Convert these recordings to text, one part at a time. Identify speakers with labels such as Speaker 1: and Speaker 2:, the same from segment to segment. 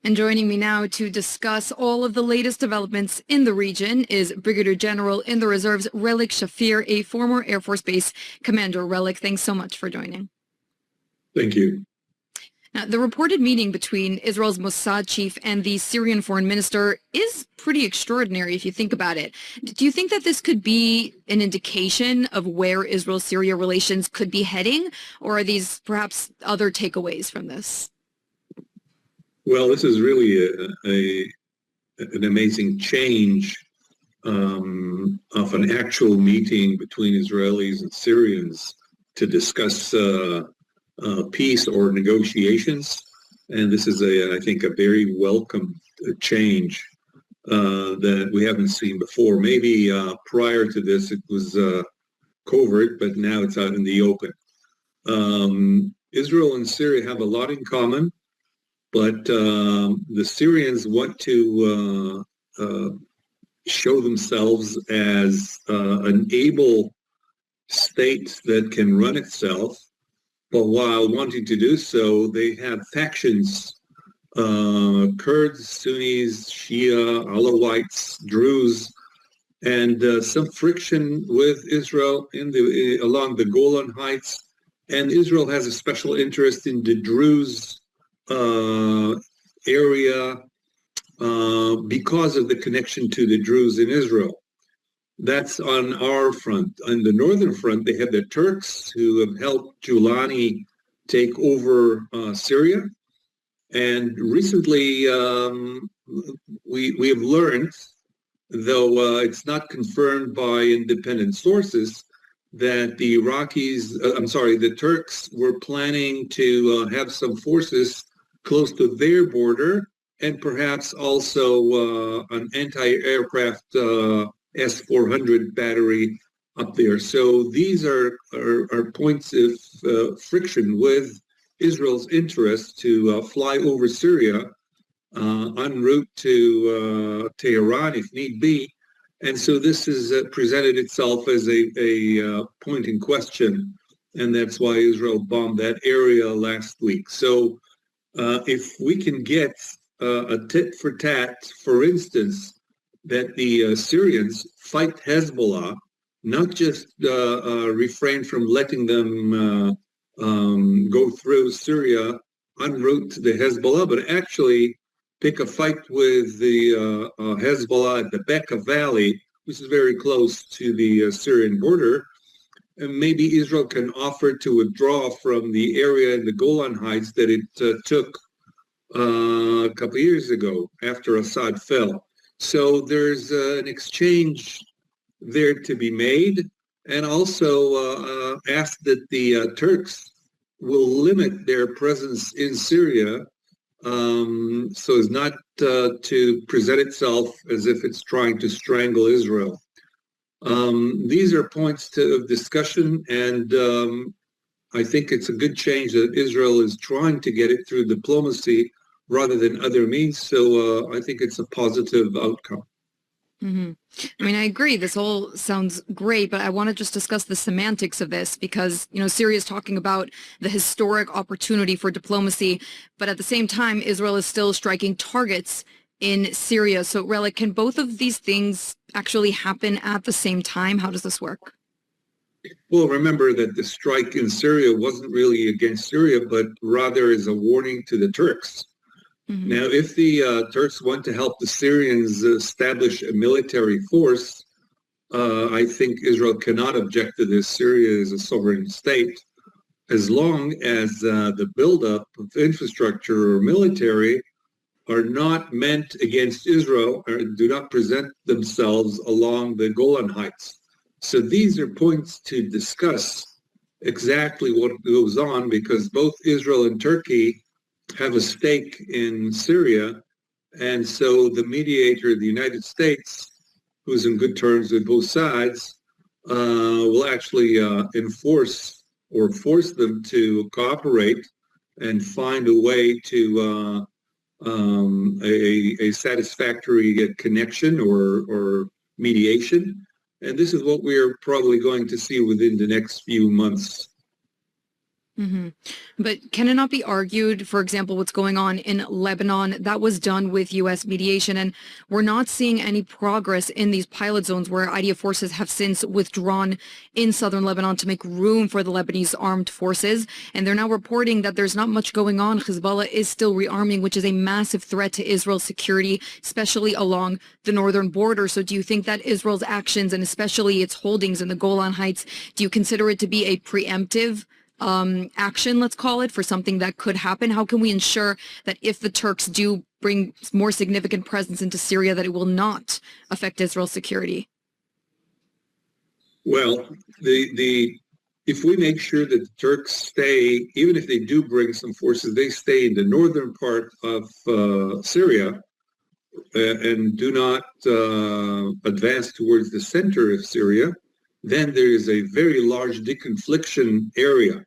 Speaker 1: And joining me now to discuss all of the latest developments in the region is Brigadier General in the Reserves, Relik Shafir, a former Air Force Base commander. Relik, thanks so much for joining.
Speaker 2: Thank you.
Speaker 1: Now, the reported meeting between Israel's Mossad chief and the Syrian foreign minister is pretty extraordinary if you think about it. Do you think that this could be an indication of where Israel-Syria relations could be heading, or are these perhaps other takeaways from this?
Speaker 2: Well, this is really an amazing change of an actual meeting between Israelis and Syrians to discuss peace or negotiations. And this is, I think, a very welcome change that we haven't seen before. Maybe prior to this, it was covert, but now it's out in the open. Israel and Syria have a lot in common. But the Syrians want to show themselves as an able state that can run itself. But while wanting to do so, they have factions, Kurds, Sunnis, Shia, Alawites, Druze, and some friction with Israel along the Golan Heights. And Israel has a special interest in the Druze area because of the connection to the Druze in Israel. That's on our front. On the northern front, they have the Turks who have helped Giuliani take over Syria. And recently, we have learned, though it's not confirmed by independent sources, that the Turks were planning to have some forces close to their border, and perhaps also an anti-aircraft S-400 battery up there. So these are points of friction with Israel's interest to fly over Syria en route to Tehran if need be. And so this has presented itself as a point in question, and that's why Israel bombed that area last week. So if we can get a tit for tat, for instance, that the Syrians fight Hezbollah, not just refrain from letting them go through Syria en route to the Hezbollah, but actually pick a fight with the Hezbollah at the Bekaa Valley, which is very close to the Syrian border. And maybe Israel can offer to withdraw from the area in the Golan Heights that it took a couple of years ago after Assad fell. So there's an exchange there to be made, and also ask that the Turks will limit their presence in Syria so as not to present itself as if it's trying to strangle Israel. These are points of discussion, and I think it's a good change that Israel is trying to get it through diplomacy rather than other means. So I think it's a positive outcome.
Speaker 1: Mm-hmm. I mean, I agree. This all sounds great, but I want to just discuss the semantics of this because, Syria is talking about the historic opportunity for diplomacy, but at the same time, Israel is still striking targets in Syria. So, Relik, can both of these things actually happen at the same time? How does this work?
Speaker 2: Well, remember that the strike in Syria wasn't really against Syria, but rather as a warning to the Turks. Mm-hmm. Now, if the Turks want to help the Syrians establish a military force, I think Israel cannot object to this. Syria is a sovereign state. As long as the buildup of infrastructure or military are not meant against Israel or do not present themselves along the Golan Heights. So these are points to discuss exactly what goes on, because both Israel and Turkey have a stake in Syria. And so the mediator, the United States, who's in good terms with both sides, will actually enforce or force them to cooperate and find a way to a satisfactory connection or mediation. And this is what we're probably going to see within the next few months.
Speaker 1: hmm But can it not be argued, for example, what's going on in Lebanon, that was done with U.S. mediation, and we're not seeing any progress in these pilot zones where IDF forces have since withdrawn in southern Lebanon to make room for the Lebanese armed forces, and they're now reporting that there's not much going on. Hezbollah is still rearming, which is a massive threat to Israel's security, especially along the northern border. So do you think that Israel's actions, and especially its holdings in the Golan Heights, do you consider it to be a preemptive action, let's call it, for something that could happen? How can we ensure that if the Turks do bring more significant presence into Syria, that it will not affect Israel's security?
Speaker 2: Well, if we make sure that the Turks stay, even if they do bring some forces, they stay in the northern part of Syria and do not advance towards the center of Syria, then there is a very large deconfliction area.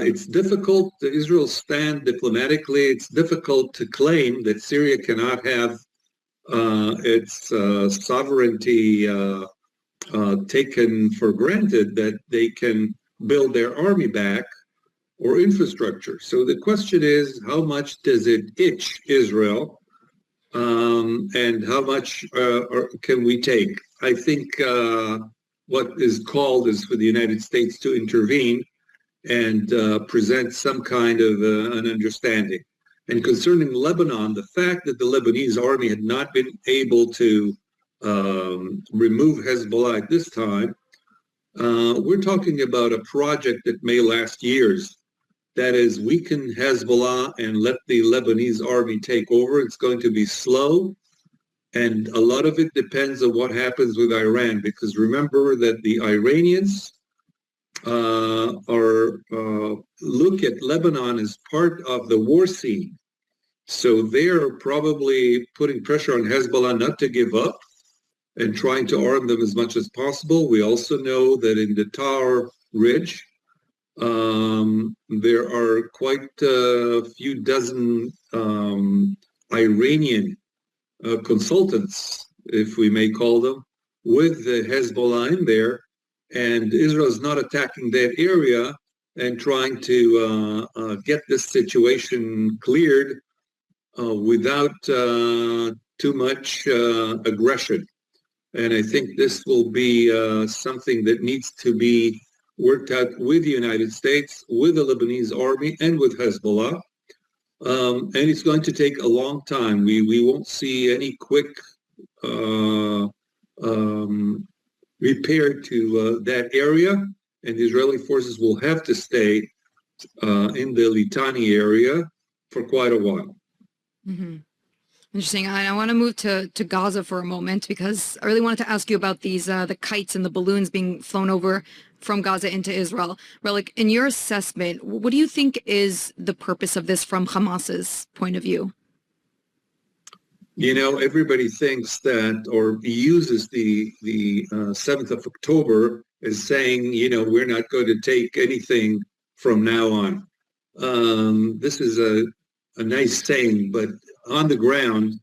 Speaker 2: It's difficult, Israel's stand diplomatically, it's difficult to claim that Syria cannot have its sovereignty taken for granted, that they can build their army back or infrastructure. So the question is, how much does it itch Israel, and how much can we take? I think what is called is for the United States to intervene and present some kind of an understanding. And concerning Lebanon, the fact that the Lebanese army had not been able to remove Hezbollah at this time, we're talking about a project that may last years. That is, weaken Hezbollah and let the Lebanese army take over. It's going to be slow, and a lot of it depends on what happens with Iran, because remember that the Iranians look at Lebanon as part of the war scene. So they're probably putting pressure on Hezbollah not to give up and trying to arm them as much as possible. We also know that in the Tar Ridge, there are quite a few dozen Iranian consultants, if we may call them, with the Hezbollah in there. And Israel is not attacking that area and trying to get this situation cleared without too much aggression. And I think this will be something that needs to be worked out with the United States, with the Lebanese army, and with Hezbollah. And it's going to take a long time. We won't see any quick repair to that area, and the Israeli forces will have to stay in the Litani area for quite a while.
Speaker 1: Mm-hmm. Interesting. I want to move to Gaza for a moment, because I really wanted to ask you about these the kites and the balloons being flown over from Gaza into Israel. Relik, in your assessment, what do you think is the purpose of this from Hamas's point of view?
Speaker 2: You know, everybody thinks that, or uses the 7th of October as saying, you know, we're not going to take anything from now on. This is a nice saying, but on the ground,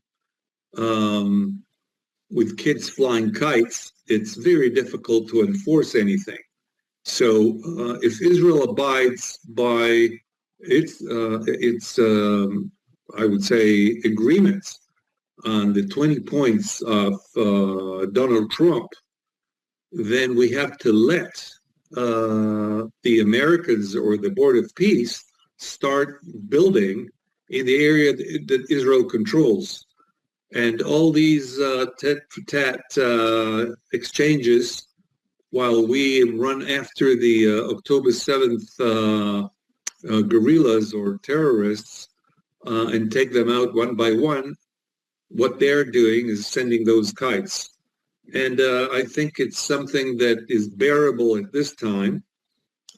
Speaker 2: with kids flying kites, it's very difficult to enforce anything. So if Israel abides by its I would say, agreements on the 20 points of Donald Trump, then we have to let the Americans or the Board of Peace start building in the area that Israel controls. And all these tit-for-tat exchanges, while we run after the October 7th guerrillas or terrorists and take them out one by one, what they're doing is sending those kites. And I think it's something that is bearable at this time.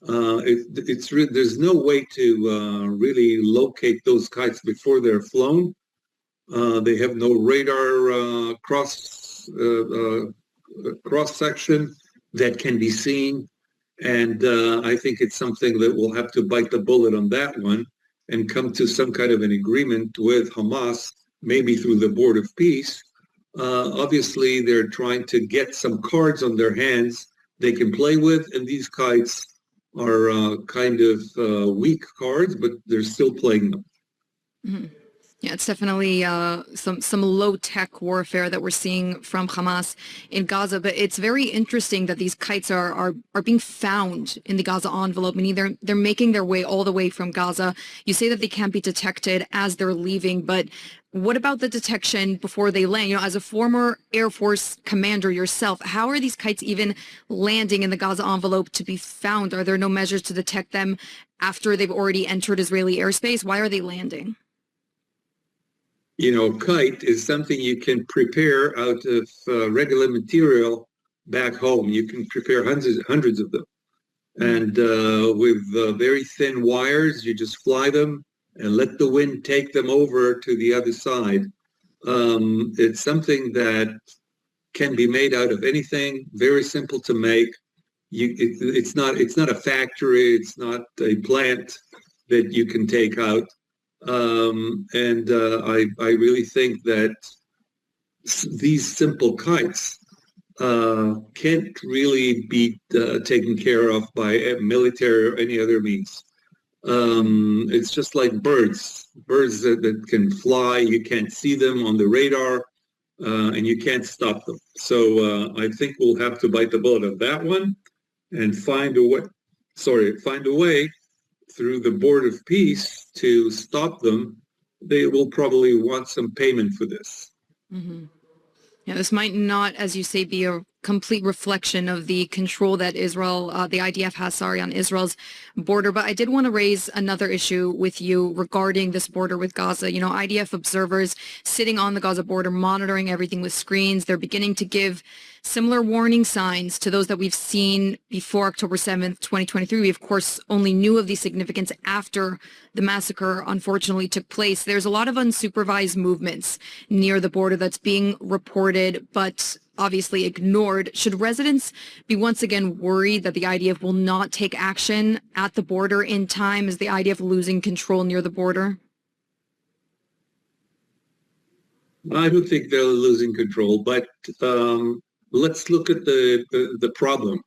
Speaker 2: There's no way to really locate those kites before they're flown. They have no radar cross section that can be seen. And I think it's something that we'll have to bite the bullet on that one and come to some kind of an agreement with Hamas, maybe through the Board of Peace. Obviously, they're trying to get some cards on their hands they can play with, and these kites are kind of weak cards, but they're still playing them.
Speaker 1: Mhm. Yeah, it's definitely some low-tech warfare that we're seeing from Hamas in Gaza. But it's very interesting that these kites are being found in the Gaza envelope, meaning they're making their way all the way from Gaza. You say that they can't be detected as they're leaving, but what about the detection before they land? As a former Air Force commander yourself, how are these kites even landing in the Gaza envelope to be found? Are there no measures to detect them after they've already entered Israeli airspace? Why are they landing?
Speaker 2: Kite is something you can prepare out of regular material back home. You can prepare hundreds of them. And with very thin wires, you just fly them and let the wind take them over to the other side. It's something that can be made out of anything, very simple to make. It's not a factory, it's not a plant that you can take out. And I really think that these simple kites can't really be taken care of by a military or any other means. It's just like birds that can fly. You can't see them on the radar, and you can't stop them. So I think we'll have to bite the bullet on that one and find a way through the Board of Peace to stop them. They will probably want some payment for this.
Speaker 1: Mm-hmm. Yeah, this might not, as you say, be a complete reflection of the control that Israel, the IDF has, sorry, on Israel's border. But I did want to raise another issue with you regarding this border with Gaza. IDF observers sitting on the Gaza border, monitoring everything with screens. They're beginning to give similar warning signs to those that we've seen before October 7th, 2023. We, of course, only knew of the significance after the massacre unfortunately took place. There's a lot of unsupervised movements near the border that's being reported, but obviously ignored. Should residents be once again worried that the IDF will not take action at the border in time? Is the IDF losing control near the border?
Speaker 2: I don't think they're losing control, but let's look at the problem.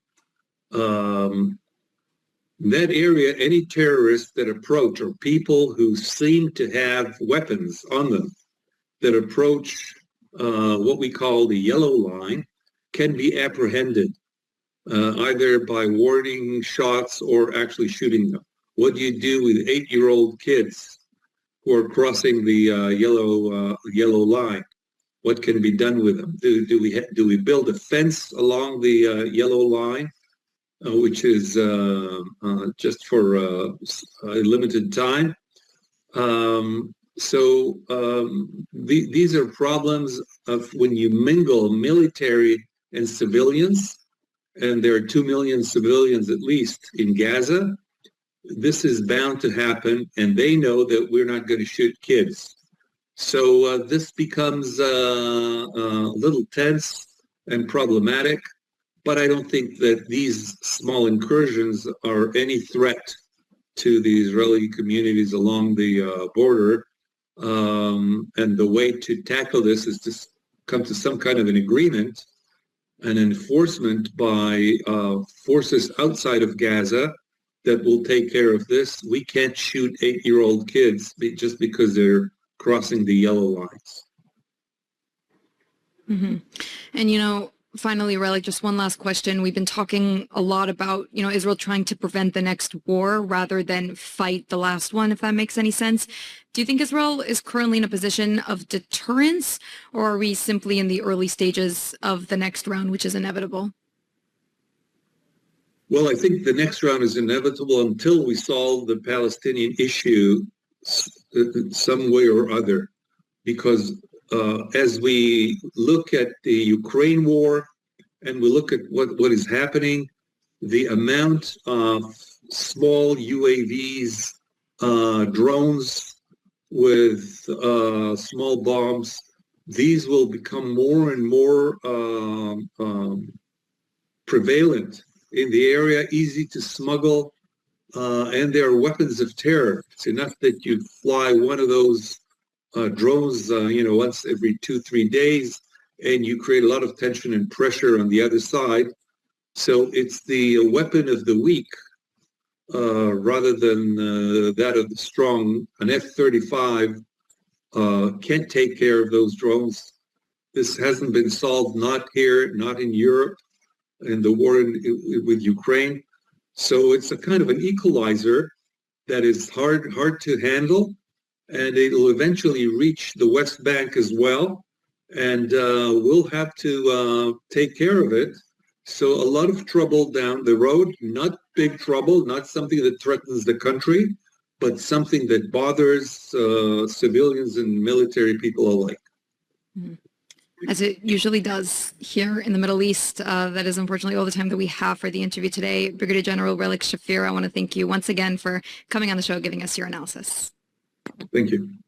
Speaker 2: That area, any terrorists that approach or people who seem to have weapons on them that approach what we call the yellow line can be apprehended either by warning shots or actually shooting them. What do you do with 8-year-old kids who are crossing the yellow line? What can be done with them? Do we build a fence along the yellow line, which is just for a limited time? These are problems of when you mingle military and civilians, and there are 2 million civilians at least in Gaza. This is bound to happen, and they know that we're not going to shoot kids. So this becomes a little tense and problematic, but I don't think that these small incursions are any threat to the Israeli communities along the border. And the way to tackle this is to come to some kind of an agreement, an enforcement by forces outside of Gaza that will take care of this. We can't shoot 8-year-old kids just because they're crossing the yellow lines.
Speaker 1: Mm-hmm. And, finally, Relik, just one last question. We've been talking a lot about, Israel trying to prevent the next war rather than fight the last one, if that makes any sense. Do you think Israel is currently in a position of deterrence, or are we simply in the early stages of the next round, which is inevitable?
Speaker 2: Well, I think the next round is inevitable until we solve the Palestinian issue some way or other, because as we look at the Ukraine war and we look at what is happening, the amount of small UAVs, drones with small bombs, these will become more and more prevalent in the area, easy to smuggle, and they are weapons of terror. It's enough that you fly one of those drones, once every 2-3 days, and you create a lot of tension and pressure on the other side. So it's the weapon of the weak rather than that of the strong. An F-35 can't take care of those drones. This hasn't been solved, not here, not in Europe, in the war with Ukraine. So it's a kind of an equalizer that is hard to handle, and it'll eventually reach the West Bank as well, and we'll have to take care of it. So a lot of trouble down the road, not big trouble, not something that threatens the country, but something that bothers civilians and military people alike.
Speaker 1: Mhm. As it usually does here in the Middle East. That is unfortunately all the time that we have for the interview today. Brigadier General Relik Shafir, I want to thank you once again for coming on the show, giving us your analysis.
Speaker 2: Thank you.